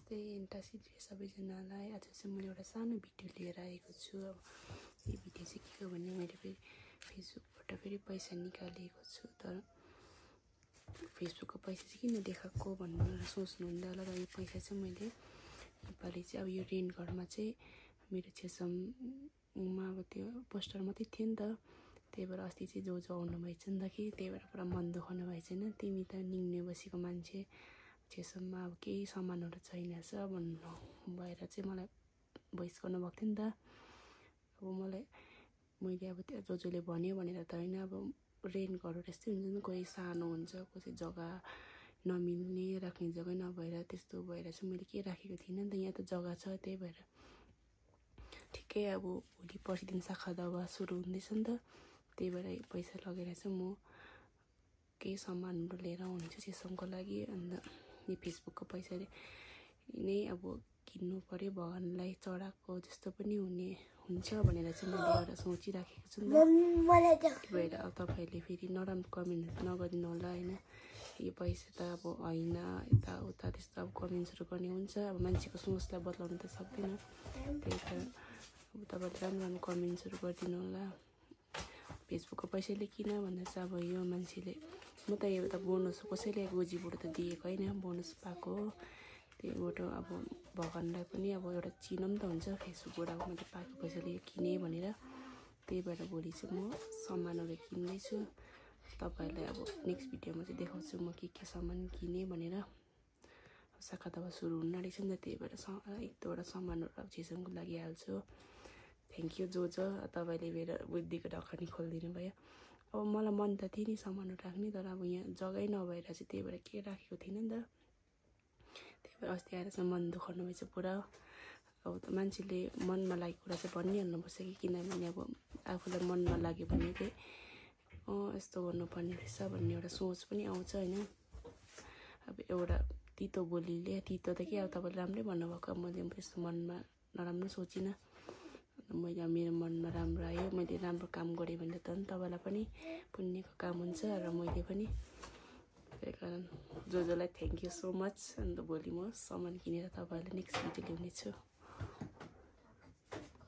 नमस्ते एन्टासिड सबैजनालाई। आज चाहिँ मैले एउटा सानो भिडियो लिएर आएको छु। अब यो भिडियो चाहिँ के हो भने मैले फेरि फेसबुकबाट फेरि पैसा निकालेको छु। तर फेसबुकको पैसा चाहिँ किन देखाएको भनेर सोच्नुहुँदा होला। र यो पैसा चाहिँ मैले योपालि चाहिँ अब यो रेन्ट घरमा चाहिँ मेरो छेसममा अब त्यो पोस्टर मात्रै थियो नि त। त्यही भएर अस्ति चाहिँ जो आउनु भएछ नि त कि त्यही भएर पुरा मन दुखाउनु भएछ होइन। तिमी त निङ्ने बसेको मान्छे छेसममा अब केही सामानहरू छैनछ भन्नु भएर चाहिँ मलाई भोइस गर्नुभएको थियो नि त। अब मैले अब त्यो जोले भन्यो भनेर त होइन। अब रेन्ट घरहरू यस्तै हुन्छ नि, कोही सानो हुन्छ, कसै जग्गा नमिल्ने राख्ने जग्गा नभएर त्यस्तो भएर चाहिँ मैले के राखेको थिइनँ नि त। यहाँ त जग्गा छ, त्यही भएर ठिकै अब भोलि पर्सिदिन शाखा दवा सुरु हुँदैछ नि त। त्यही भएर पैसा लगेर चाहिँ म केही सामानहरू लिएर आउँछु छेसमको लागि। अन्त यो फेसबुकको पैसाले नै अब किन्नु पर्यो, भगवानलाई चढाएको जस्तो पनि हुन्छ भनेर चाहिँ मैले एउटा सोचिराखेको छु नि त। त्यही भएर अब तपाईँहरूले फेरि नराम्रो कमेन्टहरू नगरिदिनु होला होइन। यो पैसा त अब होइन यताउता त्यस्तो अब कमेन्ट्सहरू गर्ने हुन्छ। अब मान्छेको सोचलाई बदलाउनु त सक्दैन। त्यही कारण अब तपाईँहरूले राम्रो कमेन्ट्सहरू गरिदिनु होला। फेसबुकको पैसाले किन भन्दा चाहिँ अब यो मान्छेले म त यो त बोनस कसैले गोजीबाट त दिएको होइन, बोनस पाएको हो। त्यहीबाट अब भगवानलाई पनि अब एउटा चिनो पनि त हुन्छ फेसबुकबाट अब मैले पाएको पैसाले किने भनेर। त्यही भएर भोलि चाहिँ म सामानहरू किन्दैछु। तपाईँहरूलाई अब नेक्स्ट भिडियोमा चाहिँ देखाउँछु म के सामान किने भनेर। शाखा दवा सुरु हुन रहेछ नि त, त्यही भएर एक दुईवटा सामानहरू अब छेसमको लागि हाल्छु। थ्याङ्क यू जो तपाईँले मेरो बुद्धिको ढकनी खोलिदिनु भयो। अब मलाई मन त थियो नि सामानहरू राख्ने, तर अब यहाँ जग्गै नभएर चाहिँ त्यही भएर के राखेको थिइनँ नि त। त्यही भएर अस्ति आएर चाहिँ मन दुखाउनु भएछ पुरा। अब त मान्छेले मनमा लागेको कुरा चाहिँ भनिहाल्नुपर्छ कि, किनभने अब आफूलाई मन नलाग्यो भने चाहिँ यस्तो गर्नुपर्ने रहेछ भन्ने एउटा सोच पनि आउँछ होइन। अब एउटा तितो बोलीले तितो त के अब तपाईँले राम्रै भन्नुभएको, मैले त्यस्तो मनमा नराम्रो सोचिनँ। मैले मेरो मनमा राम्रो आयो, मैले राम्रो काम गरेँ भने त तपाईँलाई पनि पुण्यको काम हुन्छ र मैले पनि। त्यही कारण जोलाई थ्याङ्क यू सो मच। अन्त भोलि म सामान किनेर तपाईँहरूलाई नेक्स्ट भिडियो ल्याउनेछु।